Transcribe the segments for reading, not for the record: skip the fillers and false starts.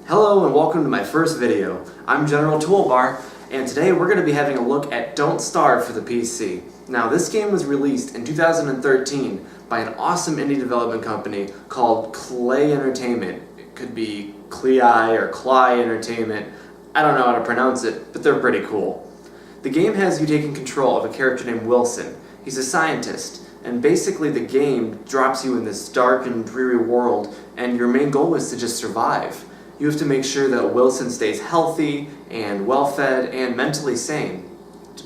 Hello and welcome to my first video. I'm GeneralToolbar, and today we're going to be having a look at Don't Starve for the PC. Now, this game was released in 2013 by an awesome indie development company called Clay Entertainment. It could be Clei or Clay Entertainment. I don't know how to pronounce it, but they're pretty cool. The game has you taking control of a character named Wilson. He's a scientist, and basically the game drops you in this dark and dreary world, and your main goal is to just survive. You have to make sure that Wilson stays healthy and well-fed and mentally sane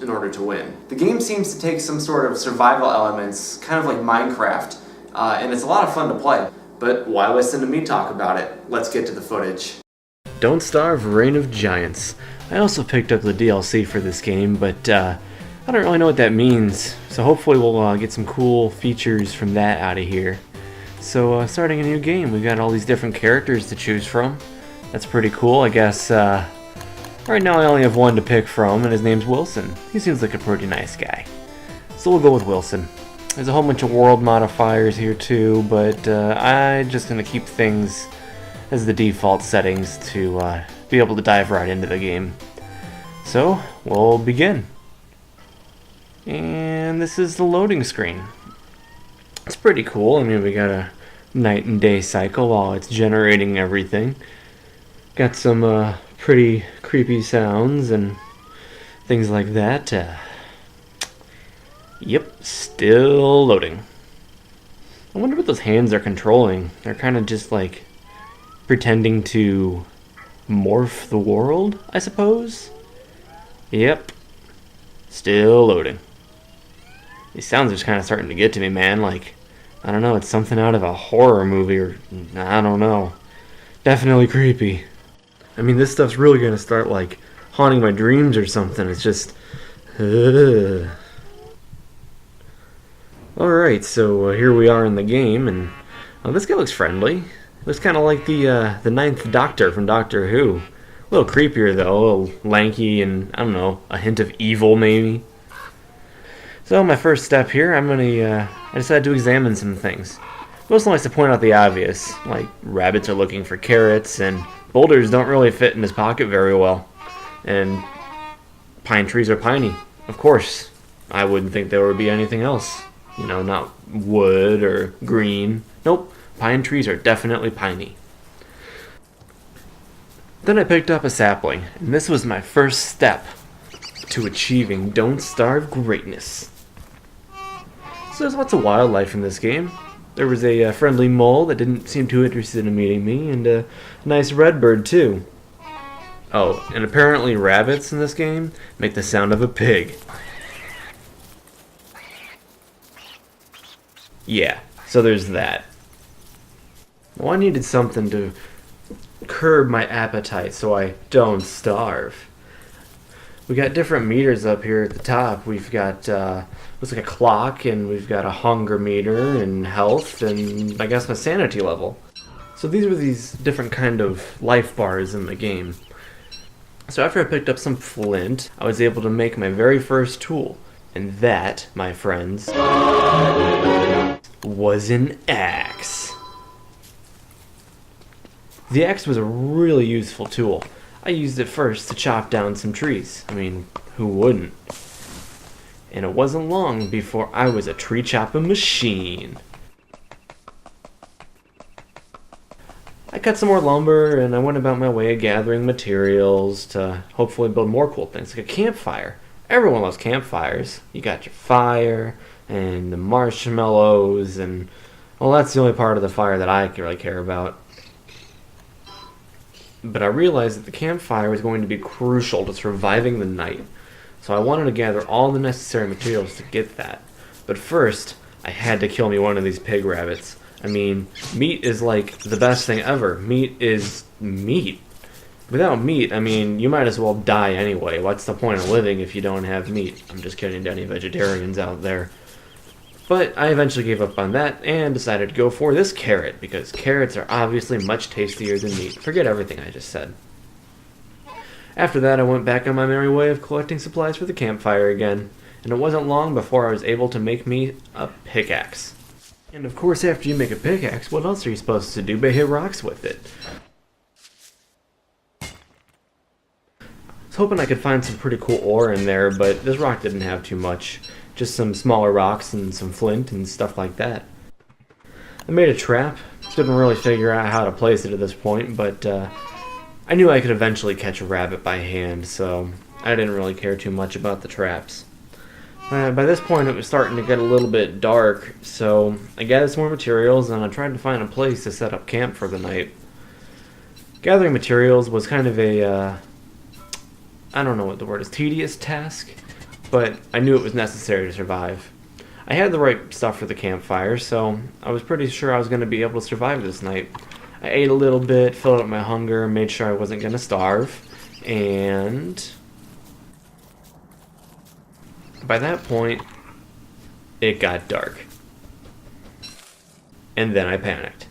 in order to win. The game seems to take some sort of survival elements, kind of like Minecraft, and it's a lot of fun to play. But why listen to me talk about it? Let's get to the footage. Don't Starve Reign of Giants. I also picked up the DLC for this game, but I don't really know what that means, so hopefully we'll get some cool features from that out of here. So starting a new game, we've got all these different characters to choose from. That's pretty cool. I guess right now I only have one to pick from, and his name's Wilson. He seems like a pretty nice guy. So we'll go with Wilson. There's a whole bunch of world modifiers here too, but I'm just going to keep things as the default settings to be able to dive right into the game. So we'll begin. And this is the loading screen. It's pretty cool. I mean, we got a night and day cycle while it's generating everything. Got some pretty creepy sounds and things like that. Yep, still loading. I wonder what those hands are controlling. They're kind of just like pretending to morph the world, I suppose? Yep, still loading. These sounds are just kind of starting to get to me, man. Like, I don't know, it's something out of a horror movie or I don't know. Definitely creepy. I mean, this stuff's really gonna start, like, haunting my dreams or something. It's just... Alright, so here we are in the game, and this guy looks friendly. Looks kind of like the Ninth Doctor from Doctor Who. A little creepier, though. A little lanky and, I don't know, a hint of evil, maybe. So, my first step here, I decided to examine some things. Most likes to point out the obvious, like rabbits are looking for carrots, and boulders don't really fit in his pocket very well. And pine trees are piney. Of course, I wouldn't think there would be anything else. You know, not wood or green. Nope, pine trees are definitely piney. Then I picked up a sapling, and this was my first step to achieving Don't Starve greatness. So there's lots of wildlife in this game. There was a friendly mole that didn't seem too interested in meeting me, and a nice redbird too. Oh, and apparently rabbits in this game make the sound of a pig. Yeah, so there's that. Well, I needed something to curb my appetite so I don't starve. We got different meters up here at the top. We've got looks like a clock, and we've got a hunger meter and health, and I guess my sanity level. So these were these different kind of life bars in the game. So after I picked up some flint, I was able to make my very first tool, and that, my friends, was an axe. The axe was a really useful tool. I used it first to chop down some trees. I mean, who wouldn't? And it wasn't long before I was a tree chopping machine. I cut some more lumber, and I went about my way gathering materials to hopefully build more cool things, like a campfire. Everyone loves campfires. You got your fire, and the marshmallows, and, well, that's the only part of the fire that I really care about. But I realized that the campfire was going to be crucial to surviving the night. So I wanted to gather all the necessary materials to get that. But first, I had to kill me one of these pig rabbits. I mean, meat is like the best thing ever. Meat is meat. Without meat, I mean, you might as well die anyway. What's the point of living if you don't have meat? I'm just kidding to any vegetarians out there. But I eventually gave up on that and decided to go for this carrot, because carrots are obviously much tastier than meat. Forget everything I just said. After that, I went back on my merry way of collecting supplies for the campfire again, and it wasn't long before I was able to make me a pickaxe. And of course, after you make a pickaxe, what else are you supposed to do but hit rocks with it? was hoping I could find some pretty cool ore in there, but this rock didn't have too much. Just some smaller rocks and some flint and stuff like that. I made a trap. Didn't really figure out how to place it at this point, but I knew I could eventually catch a rabbit by hand, so I didn't really care too much about the traps. By this point it was starting to get a little bit dark, so I gathered some more materials and I tried to find a place to set up camp for the night. Gathering materials was kind of a, I don't know what the word is, tedious task, but I knew it was necessary to survive. I had the right stuff for the campfire, so I was pretty sure I was going to be able to survive this night. I ate a little bit, filled up my hunger, made sure I wasn't going to starve, and by that point, it got dark. And then I panicked.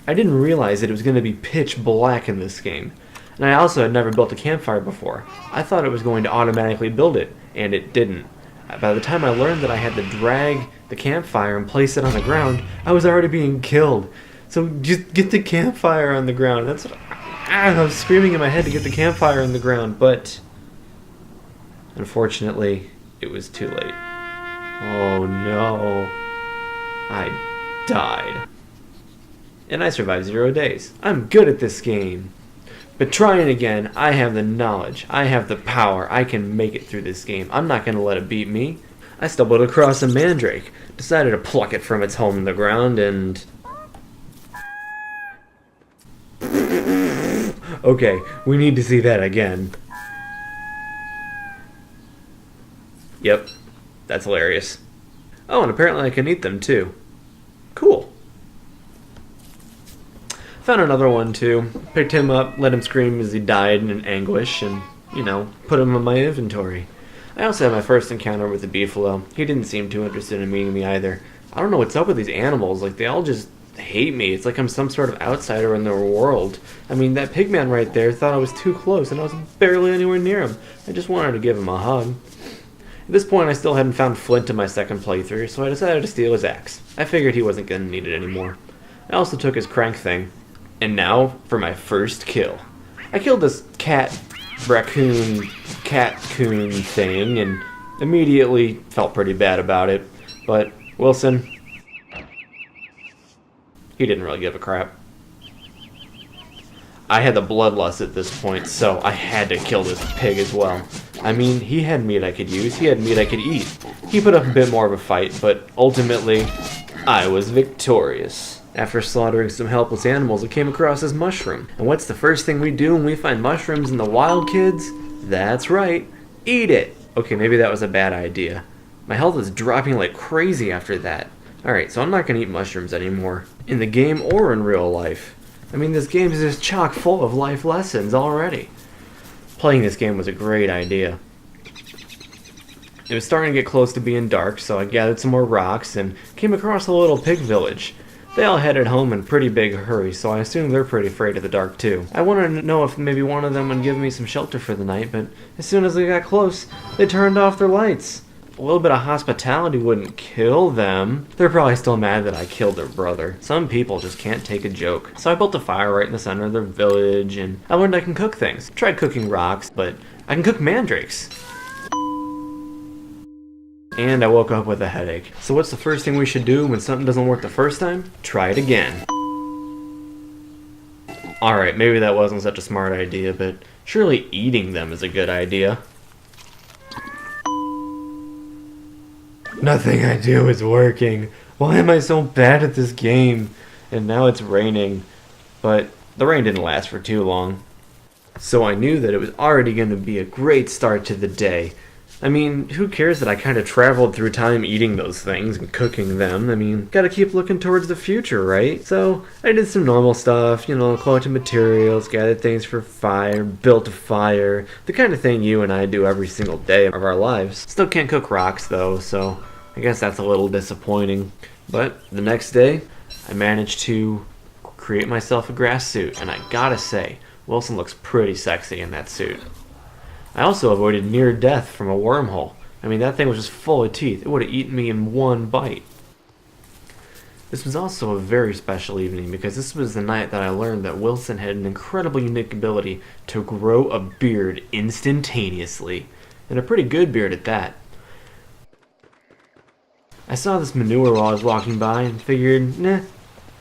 I didn't realize that it was going to be pitch black in this game. And I also had never built a campfire before. I thought it was going to automatically build it, and it didn't. By the time I learned that I had to drag the campfire and place it on the ground, I was already being killed. So just get the campfire on the ground. That's what I was screaming in my head to get the campfire on the ground, but unfortunately, it was too late. Oh no. I died. And I survived 0 days. I'm good at this game. But trying again, I have the knowledge, I have the power, I can make it through this game. I'm not going to let it beat me. I stumbled across a mandrake, decided to pluck it from its home in the ground, and okay, we need to see that again. Yep, that's hilarious. Oh, and apparently I can eat them too. Cool. Found another one too. Picked him up, let him scream as he died in anguish, and, put him in my inventory. I also had my first encounter with the beefalo. He didn't seem too interested in meeting me either. I don't know what's up with these animals. Like, they all just hate me. It's like I'm some sort of outsider in their world. I mean, that pigman right there thought I was too close, and I was barely anywhere near him. I just wanted to give him a hug. At this point, I still hadn't found flint in my second playthrough, so I decided to steal his axe. I figured he wasn't going to need it anymore. I also took his crank thing. And now, for my first kill. I killed this cat-coon thing, and immediately felt pretty bad about it. But Wilson, he didn't really give a crap. I had the bloodlust at this point, so I had to kill this pig as well. I mean, he had meat I could use, he had meat I could eat. He put up a bit more of a fight, but ultimately, I was victorious. After slaughtering some helpless animals, I came across this mushroom. And what's the first thing we do when we find mushrooms in the wild, kids? That's right, eat it! Okay, maybe that was a bad idea. My health is dropping like crazy after that. Alright, so I'm not going to eat mushrooms anymore. In the game or in real life. I mean, this game is just chock full of life lessons already. Playing this game was a great idea. It was starting to get close to being dark, so I gathered some more rocks and came across a little pig village. They all headed home in pretty big hurry, so I assume they're pretty afraid of the dark too. I wanted to know if maybe one of them would give me some shelter for the night, but as soon as they got close, they turned off their lights. A little bit of hospitality wouldn't kill them. They're probably still mad that I killed their brother. Some people just can't take a joke. So I built a fire right in the center of their village, and I learned I can cook things. Tried cooking rocks, but I can cook mandrakes. And I woke up with a headache. So what's the first thing we should do when something doesn't work the first time? Try it again. Alright, maybe that wasn't such a smart idea, but surely eating them is a good idea. Nothing I do is working. Why am I so bad at this game? And now it's raining. But the rain didn't last for too long. So I knew that it was already going to be a great start to the day. I mean, who cares that I kind of traveled through time eating those things and cooking them? I mean, gotta keep looking towards the future, right? So, I did some normal stuff, collected materials, gathered things for fire, built a fire, the kind of thing you and I do every single day of our lives. Still can't cook rocks, though, so I guess that's a little disappointing. But the next day, I managed to create myself a grass suit, and I gotta say, Wilson looks pretty sexy in that suit. I also avoided near death from a wormhole. I mean, that thing was just full of teeth. It would have eaten me in one bite. This was also a very special evening because this was the night that I learned that Wilson had an incredibly unique ability to grow a beard instantaneously, and a pretty good beard at that. I saw this manure while I was walking by and figured, nah,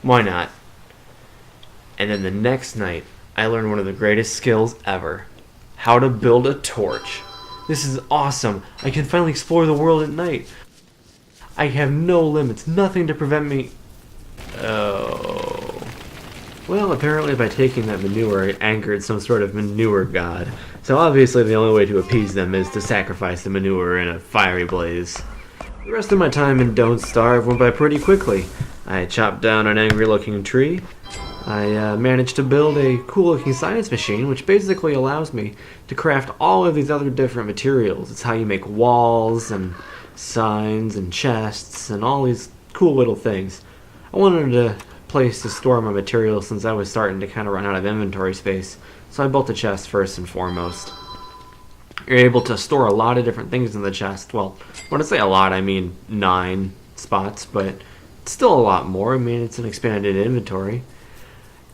why not? And then the next night, I learned one of the greatest skills ever. How to build a torch. This is awesome. I can finally explore the world at night. I have no limits, nothing to prevent me. Oh. Well, apparently by taking that manure, it angered some sort of manure god. So obviously the only way to appease them is to sacrifice the manure in a fiery blaze. The rest of my time in Don't Starve went by pretty quickly. I chopped down an angry-looking tree. I managed to build a cool-looking science machine, which basically allows me to craft all of these other different materials. It's how you make walls and signs and chests and all these cool little things. I wanted a place to store my materials since I was starting to kind of run out of inventory space, so I built a chest first and foremost. You're able to store a lot of different things in the chest. Well, when I say a lot, I mean 9 spots, but it's still a lot more. I mean, it's an expanded inventory.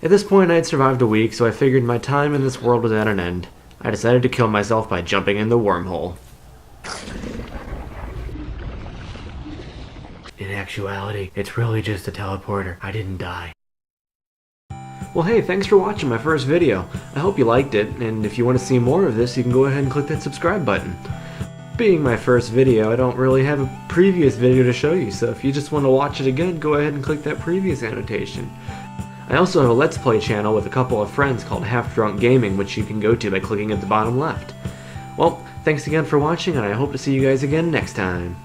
At this point, I had survived a week, so I figured my time in this world was at an end. I decided to kill myself by jumping in the wormhole. In actuality, it's really just a teleporter. I didn't die. Well, hey, thanks for watching my first video. I hope you liked it, and if you want to see more of this, you can go ahead and click that subscribe button. Being my first video, I don't really have a previous video to show you, so if you just want to watch it again, go ahead and click that previous annotation. I also have a Let's Play channel with a couple of friends called Half Drunk Gaming, which you can go to by clicking at the bottom left. Well, thanks again for watching, and I hope to see you guys again next time.